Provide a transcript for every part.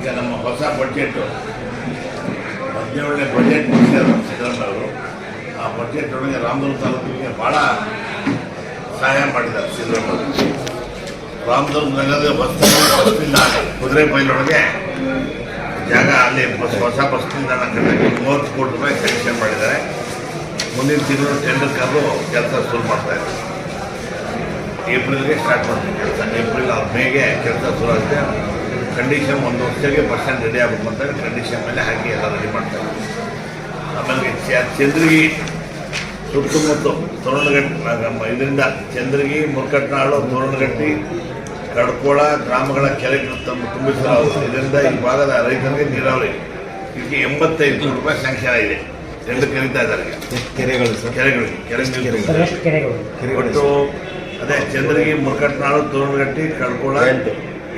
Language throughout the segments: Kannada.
ಈಗ ನಮ್ಮ ಹೊಸ ಬಜೆಟು 17ನೇ ಬಜೆಟ್ ಮುಗಿಸಿದ್ರು ಸಿದ್ದರಾಮಯ್ಯ ಅವರು. ಆ ಬಜೆಟ್ ಒಳಗೆ ರಾಮದುರ್ಗ ತಾಲೂಕಿಗೆ ಭಾಳ ಸಹಾಯ ಮಾಡಿದ್ದಾರೆ ಸಿದ್ದರಾಮಯ್ಯ ಅವರು. ರಾಮದುರ್ಗ ನಗರದ ಬಸ್ ನಿಲ್ದಾಣ ಕುದುರೆ ಬೈಲೊಳಗೆ ಜಾಗ ಅಲ್ಲಿ ಹೊಸ ಬಸ್ ನಿಲ್ದಾಣ ಕಟ್ಟಕ್ಕೆ 30 ಕೋಟಿ ರೂಪಾಯಿ ಸ್ಯಾಂಕ್ಷನ್ ಮಾಡಿದ್ದಾರೆ. ಮುಂದಿನ ತಿಂಗಳು ಟೆಂಡರ್ ಕರೆದು ಕೆಲಸ ಶುರು ಮಾಡ್ತಾಯಿದ್ದಾರೆ. ಏಪ್ರಿಲ್ಗೆ ಸ್ಟಾರ್ಟ್ ಮಾಡ್ತೀವಿ ಕೆಲಸ. ಏಪ್ರಿಲ್ ಅವ್ರ ಮೇಗೆ ಕೆಲಸ ಶುರು ಆಗುತ್ತೆ. ಕಂಡೀಷನ್ 1 ವರ್ಷಕ್ಕೆ ಬಸ್ ಸ್ಟ್ಯಾಂಡ್ ರೆಡಿ ಆಗಬೇಕು ಅಂತೇಳಿ ಕಂಡೀಷನ್ ಮೇಲೆ ಹಾಕಿ ಎಲ್ಲ ರೆಡಿ ಮಾಡ್ತಾರೆ. ಆಮೇಲೆ ಚಂದ್ರಗಿ ಸುತ್ತಮುತ್ತ ತೋರಣಗಟ್ಟಿ ಇದರಿಂದ ಚಂದ್ರಗಿ ಮುರ್ಕಟ್ನಾಳು ತೋರಣಗಟ್ಟಿ ಕಡ್ಕೋಳ ಗ್ರಾಮಗಳ ಕೆರೆಗಳು ತುಂಬಿಸಲಾಗುವುದು. ಇದರಿಂದ ಈ ಭಾಗದ ರೈತರಿಗೆ ನೀರಾವರಿ ಇದಕ್ಕೆ 85 ಕೋಟಿ ರೂಪಾಯಿ ಸ್ಯಾಂಕ್ಷನ್ ಆಗಿದೆ. ಎರಡು ಕರೀತಾ ಇದ್ದಾರೆ ಕೆರೆಗಳಿಗೆ ಒಟ್ಟು ಅದೇ ಚಂದ್ರಗಿ ಮುರ್ಕಟ್ನಾಳು ತೋರಣಗಟ್ಟಿ ಕಡ್ಕೋಳ 8, 9,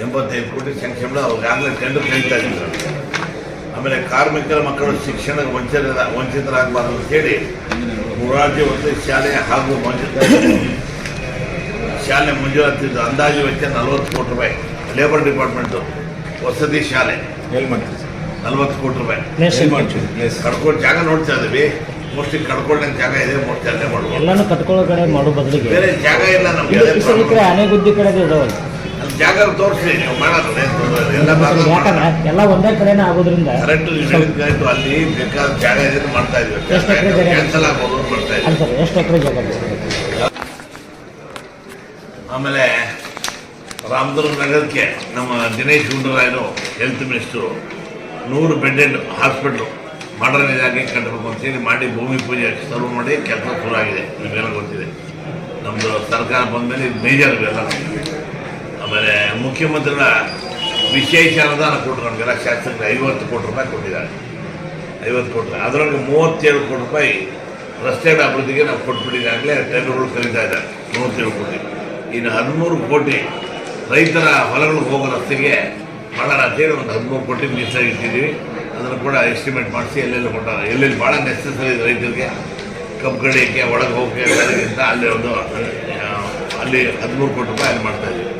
85 ಕೋಟಿ ಸ್ಯಾಂಕ್ಷನ್ ಅವ್ರಿಗಾಗಲೇ ಟೆಂಡರ್ ಕರೀತಾ ಇದ್ದಾರೆ. ಆಮೇಲೆ ಕಾರ್ಮಿಕರ ಮಕ್ಕಳು ಶಿಕ್ಷಣಕ್ಕೆ ವಂಚಿತರಾಗಬಾರದು ಅಂತೇಳಿ ಮೊರಾರ್ಜಿ ವಸತಿ ಶಾಲೆ ಹಾಗೂ ಶಾಲೆ ಮಂಜೂರಾತಿದ್ದು ಅಂದಾಜು ವೆಚ್ಚ 40 ಕೋಟಿ ರೂಪಾಯಿ. ಲೇಬರ್ ಡಿಪಾರ್ಟ್ಮೆಂಟು ವಸತಿ ಶಾಲೆ 40 ಕೋಟಿ ರೂಪಾಯಿ. ಕಡ್ಕೊಂಡು ಜಾಗ ನೋಡ್ತಾ ಇದ್ದೀವಿ. ಮೋಸ್ಟ್ಲಿ ಕಡ್ಕೊಂಡ ಜಾಗ ಇದೆ, ಮೋಸ್ಟ್ಲಿ ಅಲ್ಲೇ ಮಾಡ್ಬೋದು. ಎಲ್ಲಾನು ಕಟ್ಕೊಳ್ಳೋ ಕಡೆ ಮಾಡೋ ಬದಲಿಗೆ ಬೇರೆ ಜಾಗ ಇಲ್ಲ ನಮ್ಗೆ. ಆನೆ ಗುದ್ದಿ ಕಡೆ ಇದಾವಲ್ಲ, ಜಾಗ ತೋರಿಸಿ ನೀವು ಮಾಡೋದು ಎಲ್ಲ ಯಾಕಂದ್ರೆ ಎಲ್ಲ ಒಂದೇ ಕಡೆನೇ ಆಗೋದ್ರಿಂದ ಕರೆಕ್ಟ್ ಅಲ್ಲಿ ಬೇಕಾದ ಜಾಗ ಇದೆ ಮಾಡ್ತಾ ಇದ್ವಿ. ಕ್ಯಾನ್ಸಲ್ ಆಗ್ಬೋದು ಮಾಡ್ತಾ ಇದ್ವಿ. ಎಷ್ಟು ಎಕರೆ ಜಾಗ? ಆಮೇಲೆ ರಾಮದುರ್ಗ ನಗರಕ್ಕೆ ನಮ್ಮ ದಿನೇಶ್ ಗುಂಡೂರಾಯರು health minister 100 bedded hospital modernise ಆಗಿ ಕಟ್ಟಬೇಕು ಅಂತೇಳಿ ಮಾಡಿ ಭೂಮಿ ಪೂಜೆ ಶುರು ಮಾಡಿ ಕೆಲಸ ಶುರು ಆಗಿದೆ. ನಿಮಗೆಲ್ಲ ಗೊತ್ತಿದೆ. ನಮ್ಮದು ಸರ್ಕಾರ ಬಂದಮೇಲೆ ಇದು ಮೇಜರ್ ಇವೆಲ್ಲ. ಆಮೇಲೆ ಮುಖ್ಯಮಂತ್ರಿಗಳ ವಿಶೇಷ ಅನುದಾನ ಕೊಟ್ಟರು ನಮಗೆಲ್ಲ ಶಾಸಕರಿಗೆ 50 ಕೋಟಿ ರೂಪಾಯಿ ಕೊಟ್ಟಿದ್ದಾರೆ. 50 ಕೋಟಿ. ಅದರೊಳಗೆ 37 ಕೋಟಿ ರೂಪಾಯಿ ರಸ್ತೆಗಳ ಅಭಿವೃದ್ಧಿಗೆ ನಾವು ಕೊಟ್ಬಿಟ್ಟಿದ್ದಾಗಲೇ ಟೆಂಡರ್ಗಳು ಕರೀತಾ ಇದ್ದಾರೆ. 37 ಕೋಟಿ. ಇನ್ನು 13 ಕೋಟಿ ರೈತರ ಹೊಲಗಳಿಗೆ ಹೋಗೋ ರಸ್ತೆಗೆ ಮಾಡೋಣ ಅಂತೇಳಿ ಒಂದು 13 ಕೋಟಿ ಮೀಸಲಾಗಿಟ್ಟಿದ್ದೀವಿ. ಅದನ್ನು ಕೂಡ ಎಸ್ಟಿಮೇಟ್ ಮಾಡಿಸಿ ಎಲ್ಲೆಲ್ಲಿ ಕೊಟ್ಟಾರೆ, ಎಲ್ಲೆಲ್ಲಿ ಭಾಳ ನೆಸೆಸರಿ ರೈತರಿಗೆ ಕಬ್ಬು ಕಡಿಯೋಕ್ಕೆ ಒಳಗೆ ಹೋಗೋಕ್ಕೆ ಎಲ್ಲರಿಗಿಂತ ಅಲ್ಲಿ 13 ಕೋಟಿ ರೂಪಾಯಿ ಅಲ್ಲಿ ಮಾಡ್ತಾಯಿದ್ದೀವಿ.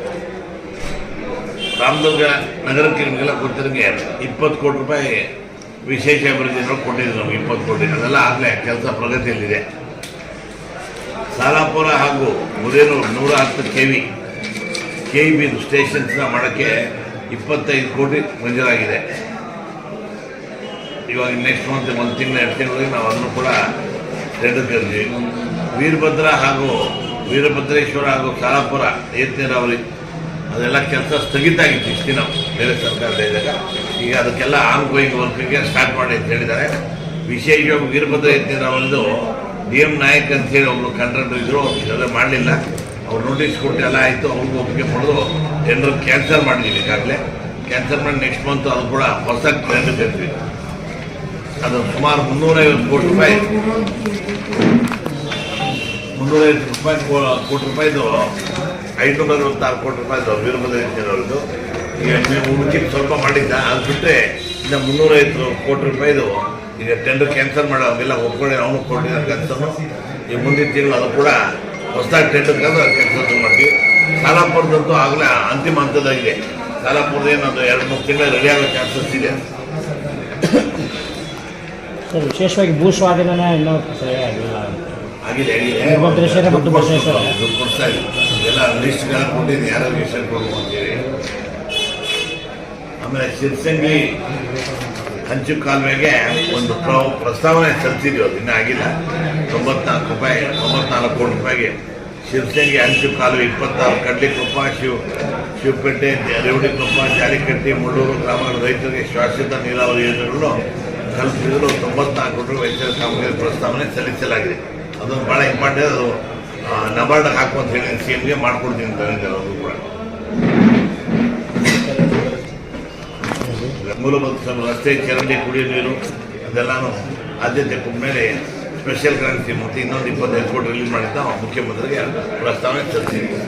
ರಾಮದುರ್ಗ ನಗರಕ್ಕೆ ನಿಮಗೆಲ್ಲ ಗೊತ್ತಿರೋಂಗೆ 20 ಕೋಟಿ ರೂಪಾಯಿ ವಿಶೇಷ ಅಭಿವೃದ್ಧಿ ಕೊಟ್ಟಿದ್ದೀವಿ ನಮಗೆ. 20 ಕೋಟಿ ಅದೆಲ್ಲ ಆಗಲೇ ಕೆಲಸ ಪ್ರಗತಿಯಲ್ಲಿದೆ. ಸಾಲಾಪುರ ಹಾಗೂ ಮುದೇನೂರು 110 KV ಸ್ಟೇಷನ್ಸ್ನ ಮಾಡೋಕ್ಕೆ 25 ಕೋಟಿ ಮಂಜೂರಾಗಿದೆ. ಇವಾಗ ನೆಕ್ಸ್ಟ್ ಮಂತ್ 1 ತಿಂಗಳು 2 ತಿಂಗಳಿಗೆ ನಾವು ಅದನ್ನು ಕೂಡ ಟೆಂಡರ್ ಕರೆದ್ವಿ. ವೀರಭದ್ರೇಶ್ವರ ಹಾಗೂ ಸಾಲಾಪುರ ಏತ ನೀರಾವರಿ ಅದೆಲ್ಲ ಕೆಲಸ ಸ್ಥಗಿತ ಆಗಿತ್ತು ಇಷ್ಟು ದಿನ ಬೇರೆ ಸರ್ಕಾರದ ಇದ್ದಾಗ. ಈಗ ಅದಕ್ಕೆಲ್ಲ ಆನ್ಗೋಯಿಂಗ್ ವರ್ಕಿಗೆ ಸ್ಟಾರ್ಟ್ ಮಾಡಿ ಅಂತ ಹೇಳಿದ್ದಾರೆ. ವಿಶೇಷವಾಗಿ ವೀರಭದ್ರ ಏತ ನೀರಾವರಿದು DM ನಾಯಕ್ ಅಂತೇಳಿ ಒಬ್ಬರು ಕಾಂಟ್ರಾಕ್ಟರ್ ಇದ್ದರು. ಅದೆಲ್ಲ ಮಾಡಲಿಲ್ಲ. ಅವ್ರು ನೋಟಿಸ್ ಕೊಟ್ಟು ಎಲ್ಲ ಆಯಿತು. ಅವ್ರಿಗೂ ಒಪ್ಪಿಗೆ ಪಡೆದು ಟೆಂಡರ್ ಕ್ಯಾನ್ಸಲ್ ಮಾಡಿದ್ದೀವಿ. ಈಗಾಗಲೇ ಕ್ಯಾನ್ಸಲ್ ಮಾಡಿ ನೆಕ್ಸ್ಟ್ ಮಂತ್ ಅದು ಕೂಡ ಹೊಸ ಟೆಂಡರ್ ಕರಿತೀವಿ. ಅದು ಸುಮಾರು 350 ಕೋಟಿ ರೂಪಾಯಿ 350 ಕೋಟಿ ರೂಪಾಯಿದು 556 ಕೋಟಿ ರೂಪಾಯಿದು ವೀರಭದ್ರ ನೀರಾವರಿದು. ಈಗ ಉಳಿಕೆ ಸ್ವಲ್ಪ ಮಾಡಿದ್ದ. ಅದು ಬಿಟ್ಟರೆ ಇನ್ನು 350 ಕೋಟಿ ರೂಪಾಯಿದು ಈಗ ಟೆಂಡರ್ ಕ್ಯಾನ್ಸಲ್ ಮಾಡಿ ಅವೆಲ್ಲ ಒಪ್ಕೊಂಡು ಅವನು ಕೊಟ್ಟಿದ್ದಾರೆ ಕೆಲಸನು. ಈ ಮುಂದಿನ ತಿಂಗಳು ಅದು ಕೂಡ ಹೊಸದಾಗಿ ಟೆಂಡರ್ ಕರೆದು ಕೆಲಸ ಮಾಡ್ತೀವಿ. ಸಾಲಾಪುರದಂತೂ ಆಗಲೇ ಅಂತಿಮ ಹಂತದಾಗಿದೆ. ಸಾಲಾಪುರದ ಏನದು 2-3 ತಿಂಗಳು ರೆಡಿ ಆಗೋ ಚಾನ್ಸಸ್ ಇದೆ. ಸರ್, ವಿಶೇಷವಾಗಿ ಭೂ ಸ್ವಾಧೀನ ಇನ್ನೂ ಆಗಿಲ್ಲ. ಆಗಿದೆ ದುಡ್ಡು ಕೊಡ್ತಾ ಇದ್ದೀವಿ. ಎಲ್ಲ ಲಿಸ್ಟ್ಗೆಲ್ಲ ಕೊಟ್ಟಿದ್ದೀನಿ ಯಾರು ಹೆಸರು ಕೊಡ್ಬೋದು ಅಂತೇಳಿ. ಆಮೇಲೆ ಶಿರ್ಸಂಗಿ ಹಂಚು ಕಾಲುವೆಗೆ ಒಂದು ಪ್ರಸ್ತಾವನೆ ಸಲ್ಲಿಸಿದ್ವಿ. ಅದು ಇನ್ನೂ ಆಗಿಲ್ಲ. 94 ಕೋಟಿ ರೂಪಾಯಿಗೆ ಶಿರ್ಸಂಗಿ ಹಂಚು ಕಾಲುವೆ 26 ಕಡ್ಲಿಕೊಪ್ಪ, ಶಿವಪೇಟೆ, ರೇವಡಿಕೊಪ್ಪ, ಜಾಲಿಕಟ್ಟಿ, ಮುಳ್ಳೂರು ಗ್ರಾಮಗಳ ರೈತರಿಗೆ ಶಾಶ್ವತ ನೀರಾವರಿ ಯೋಜನೆಗಳನ್ನು ಕಲ್ಪಿಸಿದ್ರು. 94 ಕೋಟಿ ವೆಚ್ಚದ ಕಾಮಗಾರಿ ಪ್ರಸ್ತಾವನೆ ಸಲ್ಲಿಸಲಾಗಿದೆ. ಅದೊಂದು ಭಾಳ ಇಂಪಾರ್ಟೆಂಟ್. ಅದು ನಬಾರ್ಡ್ಗೆ ಹಾಕು ಅಂತ ಹೇಳಿ CMಗೆ ಮಾಡ್ಕೊಡ್ತೀನಿ ಅಂತ ಹೇಳಿದ್ದಾರೆ. ಅವರು ಕೂಡ ಮೂಲಭೂತ ರಸ್ತೆ, ಚರಂಡಿ, ಕುಡಿಯೋ ನೀರು ಅದೆಲ್ಲನೂ ಆದ್ಯತೆ ಕೊಟ್ಟ ಮೇಲೆ ಸ್ಪೆಷಲ್ ಗ್ರಾಂಟ್ ಮತ್ತು ಇನ್ನೊಂದು 25 ಕೋಟಿ ರಿಲೀಸ್ ಮಾಡಿದ್ದ ಮುಖ್ಯಮಂತ್ರಿಗೆ ಪ್ರಸ್ತಾವನೆ ಸಲ್ಲಿಸಿದ್ದೀವಿ.